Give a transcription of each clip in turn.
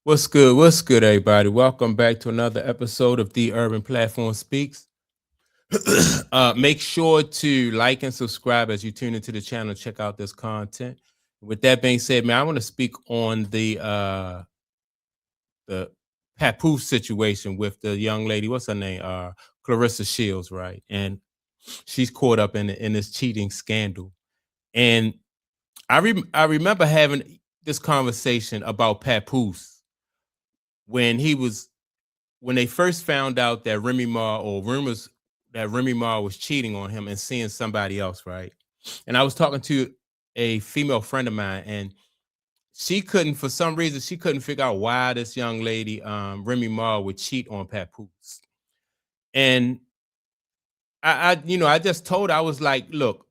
What's good? What's good, everybody? Welcome back to another episode of The Urban Platform Speaks. Make sure to like and subscribe as you tune into the channel. Check out this content. With that being said, man, I want to speak on the Papoose situation with the young lady. What's her name? Clarissa Shields, right? And she's caught up in this cheating scandal. And I remember having this conversation about Papoose when he was when they first found out that Remy Ma or rumors that Remy Ma was cheating on him and seeing somebody else, right? And I was talking to a female friend of mine, and she couldn't, for some reason, she couldn't figure out why this young lady, Remy Ma, would cheat on Papoose. And I just told her, I was like, look,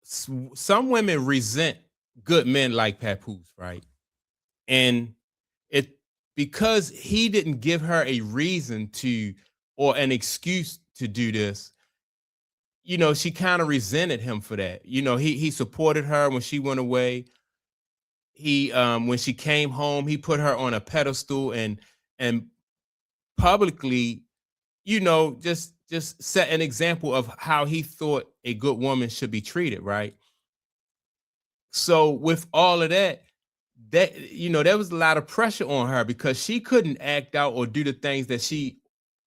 some women resent good men like Papoose, right? And it because he didn't give her a reason to or an excuse to do this, she kind of resented him for that. He supported her when she went away. He when she came home, he put her on a pedestal and publicly, just set an example of how he thought a good woman should be treated, right? So with all of that, there was a lot of pressure on her because she couldn't act out or do the things that she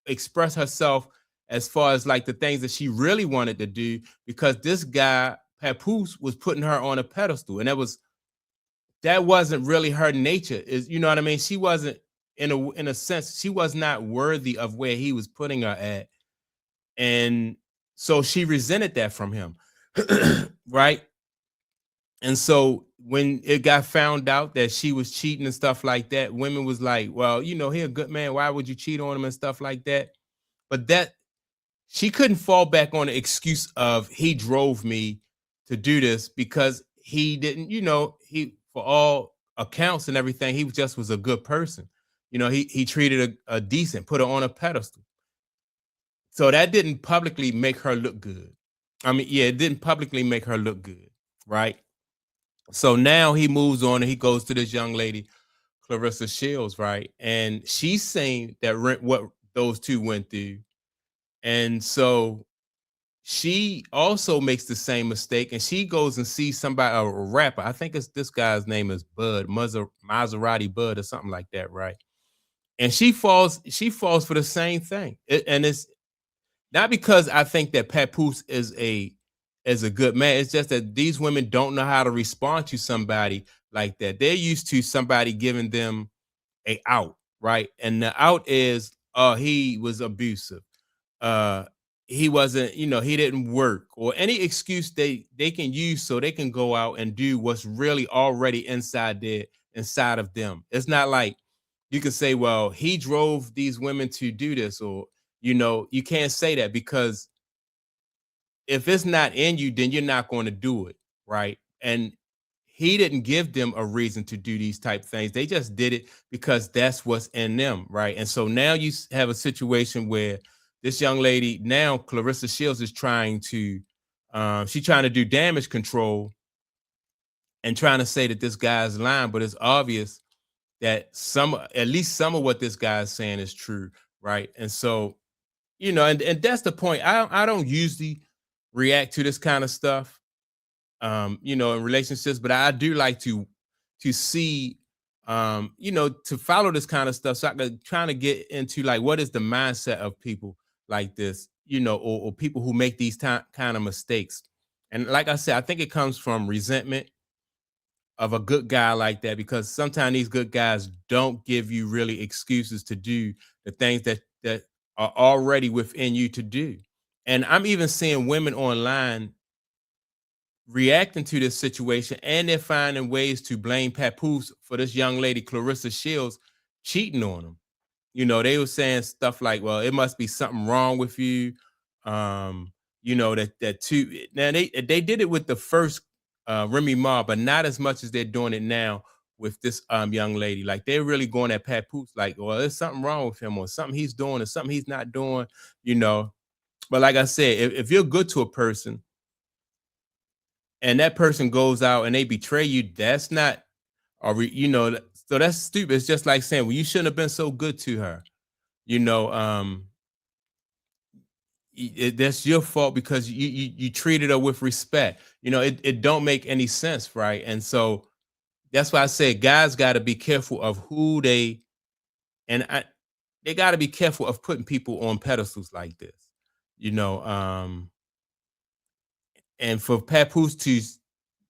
expressed herself as far as like the things that she really wanted to do, because this guy Papoose was putting her on a pedestal, and that wasn't really her nature. Is you know what I mean? She wasn't, in a sense, she was not worthy of where he was putting her at, and so she resented that from him, right? And so when it got found out that she was cheating and stuff like that, women was like, well, he a good man. Why would you cheat on him and stuff like that? But that she couldn't fall back on the excuse of he drove me to do this because he didn't, he, for all accounts and everything, he just was a good person. He treated a decent, put her on a pedestal. So that didn't publicly make her look good. I mean, yeah, it didn't publicly make her look good, right? So now he moves on and he goes to this young lady, Clarissa Shields, right? And she's saying that what those two went through. And so she also makes the same mistake, and she goes and sees somebody, a rapper. I think it's this guy's name is Bud, Maserati Bud or something like that, right? And she falls for the same thing. And it's not because I think that Papoose is a good man. It's just that these women don't know how to respond to somebody like that. They're used to somebody giving them a out, right? And the out is, he was abusive. Uh he wasn't, he didn't work, or any excuse they can use so they can go out and do what's really already inside of them. It's not like you can say, well, he drove these women to do this, or you can't say that, because if it's not in you, then you're not going to do it, right? And he didn't give them a reason to do these type things. They just did it because that's what's in them, right? And so now you have a situation where this young lady, now Clarissa Shields, is trying to she's trying to do damage control and trying to say that this guy's lying, but it's obvious that at least some of what this guy is saying is true, right? And so, and that's the point. I don't usually react to this kind of stuff, in relationships, but I do like to see, to follow this kind of stuff, so I could trying to get into like what is the mindset of people like this, or people who make these kind of mistakes. And like I said, I think it comes from resentment of a good guy like that, because sometimes these good guys don't give you really excuses to do the things that are already within you to do. And I'm even seeing women online reacting to this situation, and they're finding ways to blame Papoose for this young lady, Clarissa Shields, cheating on him. They were saying stuff like, well, it must be something wrong with you. Um, that too. Now they did it with the first Remy Ma, but not as much as they're doing it now with this young lady. Like, they're really going at Papoose, like, well, there's something wrong with him, or something he's doing, or something he's not doing, you know. But like I said, if you're good to a person and that person goes out and they betray you, that's not, or So that's stupid. It's just like saying, well, you shouldn't have been so good to her. You know, that's your fault because you treated her with respect. It don't make any sense, right? And so that's why I say guys got to be careful of who they and I, they got to be careful of putting people on pedestals like this. You know, and for Papoose to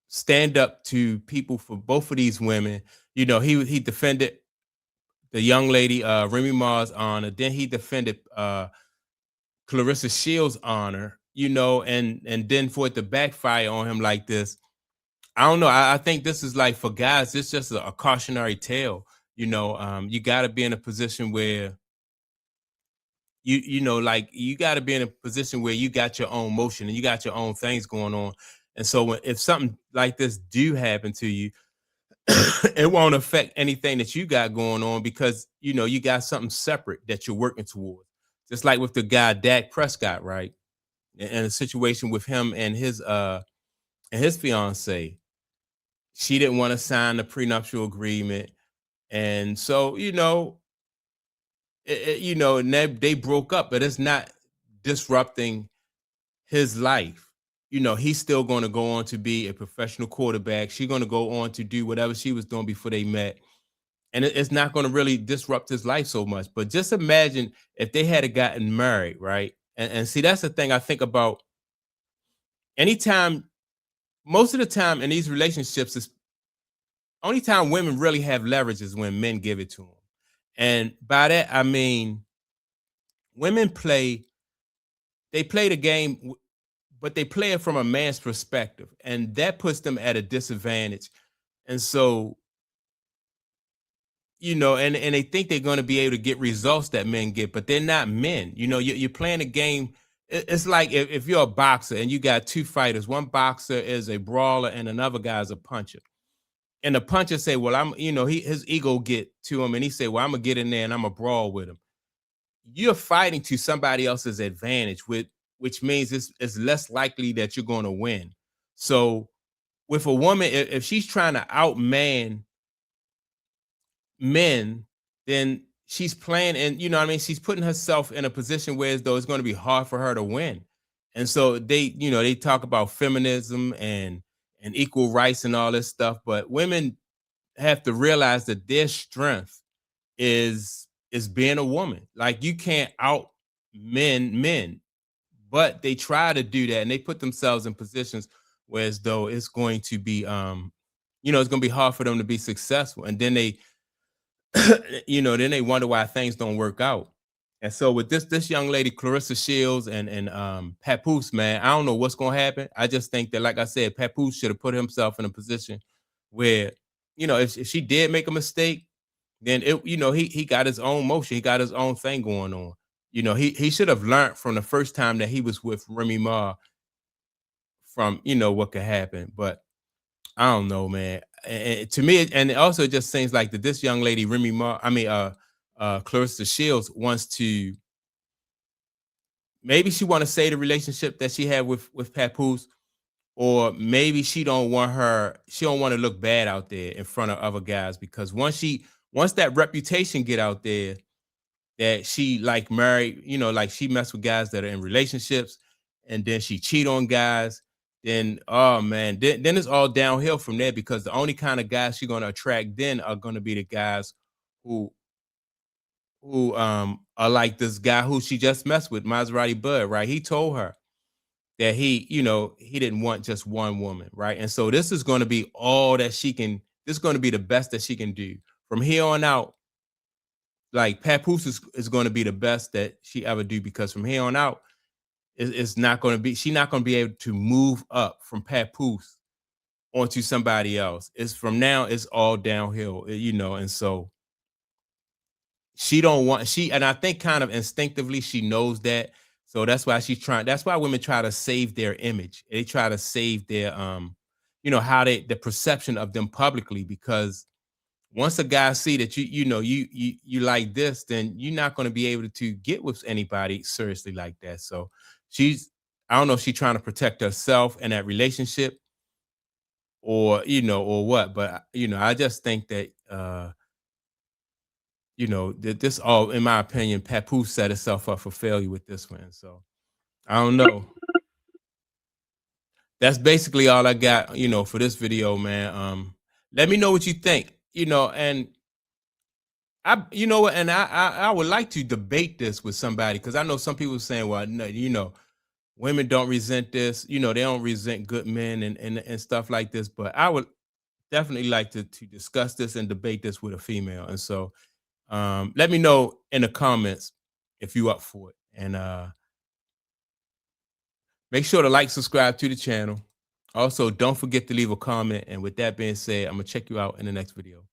stand up to people for both of these women, he defended the young lady, Remy Ma's honor. Then he defended Clarissa Shields' honor, and then for it to backfire on him like this, I don't know. I think this is like for guys, it's just a cautionary tale. You got to be in a position where like you got to be in a position where you got your own motion and you got your own things going on. And so if something like this do happen to you, it won't affect anything that you got going on because you got something separate that you're working towards. Just like with the guy Dak Prescott, right? In a situation with him and his fiance, she didn't want to sign the prenuptial agreement, and so and they broke up, but it's not disrupting his life. He's still going to go on to be a professional quarterback. She's going to go on to do whatever she was doing before they met, and it's not going to really disrupt his life so much. But just imagine if they had gotten married, right? And see, that's the thing I think about. Anytime, most of the time in these relationships, is only time women really have leverage is when men give it to them. And by that I mean women play the game, but they play it from a man's perspective, and that puts them at a disadvantage. And so and they think they're going to be able to get results that men get, but they're not men. You're playing a game. It's like if you're a boxer and you got two fighters, one boxer is a brawler and another guy is a puncher. And the puncher say, well, his ego get to him and he say, well, I'm gonna get in there and I'm gonna brawl with him. You're fighting to somebody else's advantage, which means it's less likely that you're going to win. So with a woman, if she's trying to outman men, then she's playing, and you know what I mean, she's putting herself in a position where as though it's going to be hard for her to win. And so they talk about feminism and equal rights and all this stuff, but women have to realize that their strength is being a woman. Like you can't out men, but they try to do that and they put themselves in positions where as though it's going to be it's going to be hard for them to be successful. And then they then they wonder why things don't work out. And so with this young lady, Clarissa Shields and Papoose, man, I don't know what's gonna happen. I just think that, like I said, Papoose should have put himself in a position where, if she did make a mistake, then he got his own motion, he got his own thing going on. He should have learned from the first time that he was with Remy Ma from what could happen. But I don't know, man. To me, and it also just seems like that this young lady, Remy Ma, Clarissa Shields, wants to, maybe she want to say the relationship that she had with Papoose, or maybe she don't want to look bad out there in front of other guys, because once that reputation get out there that she like married, like she messed with guys that are in relationships, and then she cheat on guys, then oh man, then it's all downhill from there, because the only kind of guys she's gonna attract then are gonna be the guys who are like this guy who she just messed with, Maserati Bud, right? He told her that he didn't want just one woman, right? And so this is gonna be all that she can, this is gonna be the best that she can do. From here on out, like Papoose is going to be the best that she ever do, because from here on out, it's not going to be, she's not going to be able to move up from Papoose onto somebody else. It's from now, it's all downhill, and so she don't want, and I think kind of instinctively she knows that. So that's why she's trying, that's why women try to save their image. They try to save their how the perception of them publicly, because once a guy see that you like this, then you're not going to be able to get with anybody seriously like that. So she's, I don't know if she's trying to protect herself in that relationship, or or what, but I just think that this all, in my opinion, Papoose set itself up for failure with this one. So I don't know. That's basically all I got, for this video, man. Let me know what you think, and you know what, and I would like to debate this with somebody, because I know some people saying, well, no, women don't resent this, they don't resent good men and stuff like this. But I would definitely like to discuss this and debate this with a female. And so let me know in the comments if you up for it. And make sure to like, subscribe to the channel. Also, don't forget to leave a comment. And with that being said, I'm gonna check you out in the next video. Peace.